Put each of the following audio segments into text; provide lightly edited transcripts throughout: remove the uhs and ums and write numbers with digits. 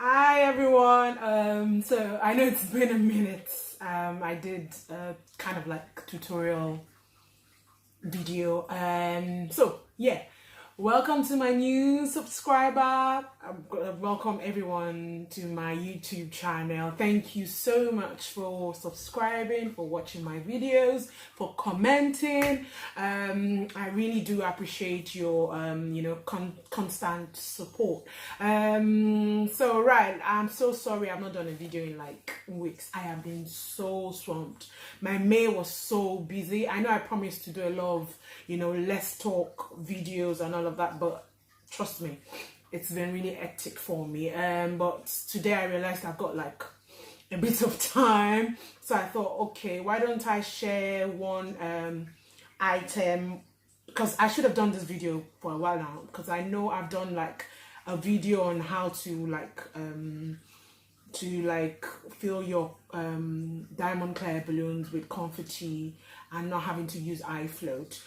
Hi everyone. So I know it's been a minute. I did a kind of like tutorial video. So yeah, welcome to my new subscriber. Welcome everyone to my YouTube channel. Thank you so much for subscribing, for watching my videos, for commenting. I really do appreciate your constant support. So right, I'm so sorry I've not done a video in like weeks. I have been so swamped. My May was so busy. I know I promised to do a lot of less talk videos and all of that, but trust me, it's been really hectic for me. But today I realized I've got like a bit of time, so I thought, okay, why don't I share one item, because I should have done this video for a while now, because I know I've done like a video on how to fill your diamond clear balloons with confetti and not having to use iFloat.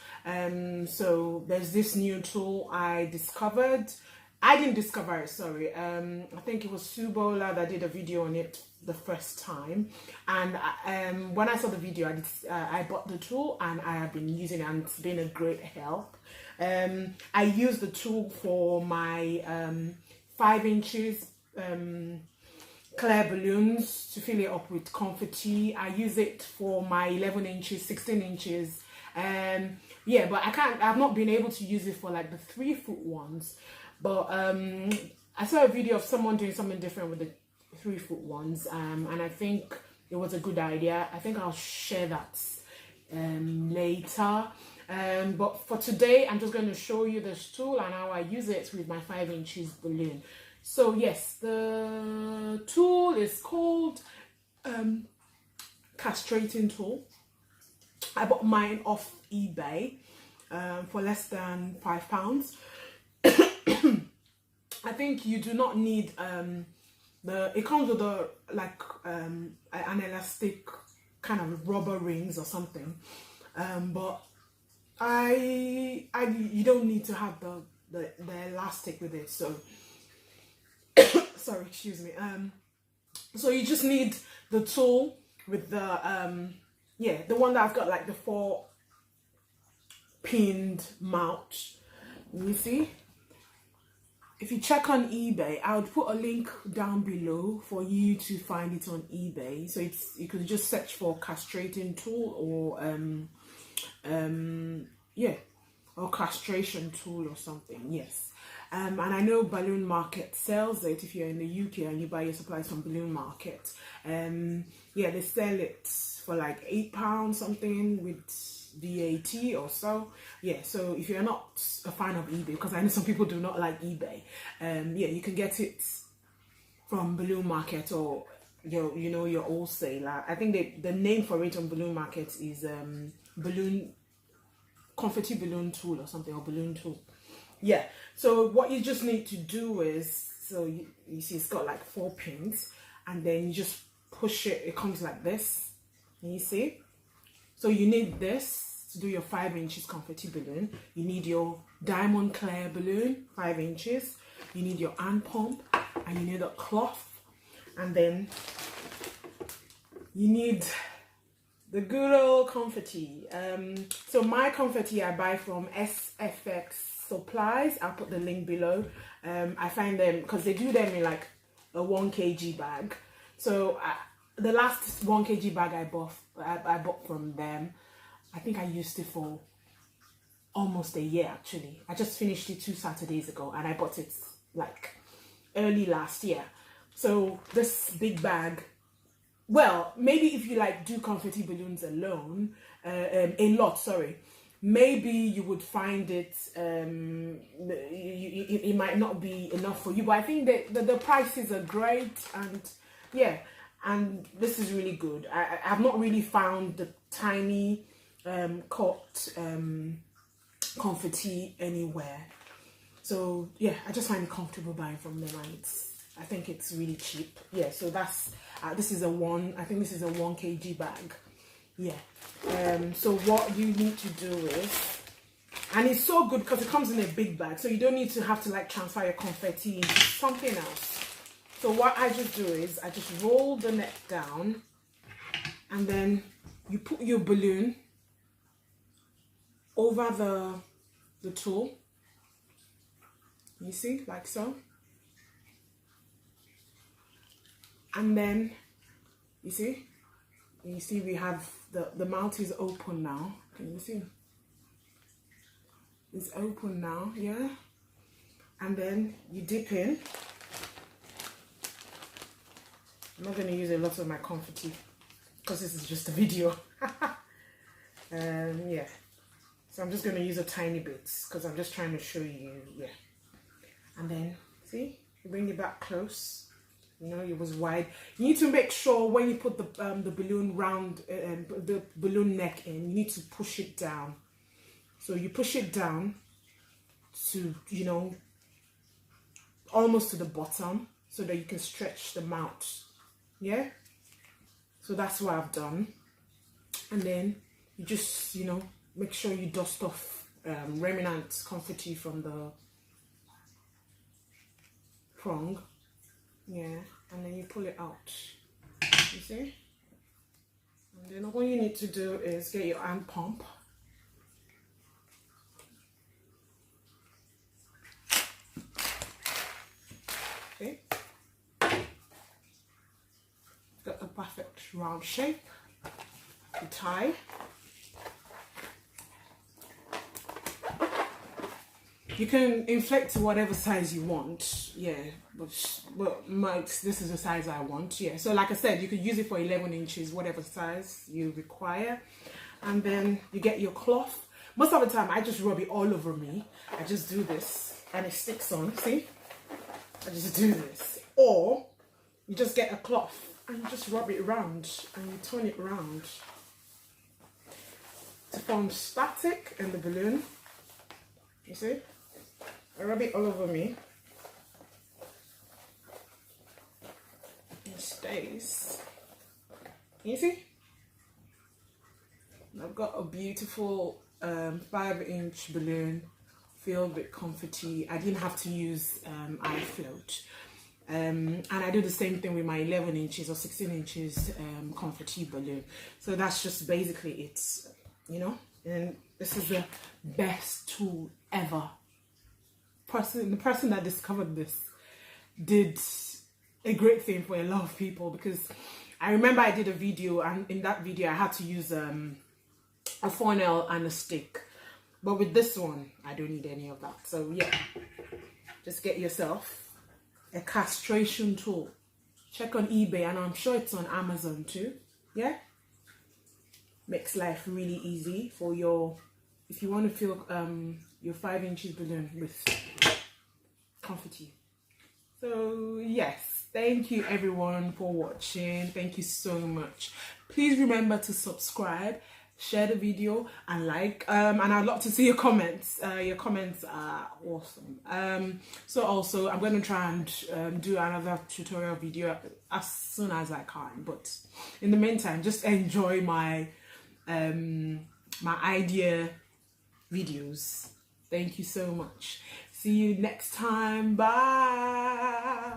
So there's this new tool I discovered. I didn't discover it, sorry. I think it was Subola that did a video on it the first time, and when I saw the video, I bought the tool and I have been using it, and it's been a great help. I use the tool for my 5 inches clear balloons to fill it up with confetti. I use it for my 11 inches, 16 inches. Yeah, but I've not been able to use it for like the 3-foot ones. But I saw a video of someone doing something different with the 3-foot ones, and I think it was a good idea. I think I'll share that later. But for today, I'm just going to show you this tool and how I use it with my 5 inches balloon. So yes, the tool is called Castrating tool. I bought mine off eBay for less than £5. I think you do not need it comes with an elastic kind of rubber rings or something, but you don't need to have the elastic with it. So sorry, excuse me. So you just need the tool with the the one that I've got like the 4 pinned mount. You see, if you check on eBay, I would put a link down below for you to find it on eBay. So you could just search for castrating tool or castration tool or something. Yes. And I know Balloon Market sells it. If you're in the UK and you buy your supplies from Balloon Market, they sell it for like £8 something with VAT or so. Yeah, so if you're not a fan of eBay, because I know some people do not like eBay, you can get it from Balloon Market or your wholesaler. I think the name for it on Balloon Market is confetti balloon tool or something, or balloon tool. Yeah, so what you just need to do is, so you see it's got like 4 pins, and then you just push it. It comes like this, you see. So you need this to do your 5 inches confetti balloon. You need your diamond clear balloon, 5 inches. You need your hand pump, and you need a cloth, and then you need the good old confetti. So my confetti I buy from SFX Supplies. I'll put the link below. I find them because they do them in like a 1 kg bag. So the last 1 kg bag I bought from them, I think I used it for almost a year actually. I just finished it 2 Saturdays ago, and I bought it like early last year. So this big bag, well, maybe if you like do confetti balloons alone, a lot, sorry, maybe you would find it, it might not be enough for you, but I think that the prices are great, and yeah, and this is really good. I have not really found the tiny cut confetti anywhere, so yeah, I just find it comfortable buying from them, and I think it's really cheap. Yeah, so that's this is a 1 kg bag. Yeah. So what you need to do is, and it's so good because it comes in a big bag, so you don't need to have to like transfer your confetti into something else. So what I just do is I just roll the neck down, and then you put your balloon over the tool. You see, like so. And then you see we have the mouth is open now. Can you see? It's open now, yeah. And then you dip in. I'm not going to use a lot of my confetti because this is just a video. Yeah. So I'm just going to use a tiny bit because I'm just trying to show you, yeah. And then, see, you bring it back close. You know, it was wide. You need to make sure when you put the balloon round, the balloon neck in, you need to push it down. So you push it down to, you know, almost to the bottom so that you can stretch the mouth. Yeah, so that's what I've done. And then you just, you know, make sure you dust off remnant confetti from the prong. Yeah, and then you pull it out, you see. And then all you need to do is get your hand pump. Okay, got the perfect round shape. You tie. You can inflate to whatever size you want, yeah, but this is the size I want, yeah. So like I said, you could use it for 11 inches, whatever size you require. And then you get your cloth. Most of the time, I just rub it all over me. I just do this and it sticks on, see? I just do this. Or you just get a cloth and you just rub it around and you turn it around to form static in the balloon, you see? I rub it all over me. It stays. Can you see? I've got a beautiful 5-inch balloon filled with confetti. I didn't have to use eye float. And I do the same thing with my 11 inches or 16 inches confetti balloon. So that's just basically it, you know? And this is the best tool ever. The person that discovered this did a great thing for a lot of people, because I remember I did a video, and in that video I had to use a funnel and a stick, but with this one I don't need any of that. So yeah, just get yourself a castration tool. Check on eBay, and I'm sure it's on Amazon too. Yeah, makes life really easy for if you want to fill your 5-inch balloon with confetti. So yes, thank you everyone for watching. Thank you so much. Please remember to subscribe, share the video, and like, and I'd love to see your comments. Your comments are awesome. So also I'm going to try and do another tutorial video as soon as I can, but in the meantime, just enjoy my my idea videos. Thank you so much. See you next time. Bye.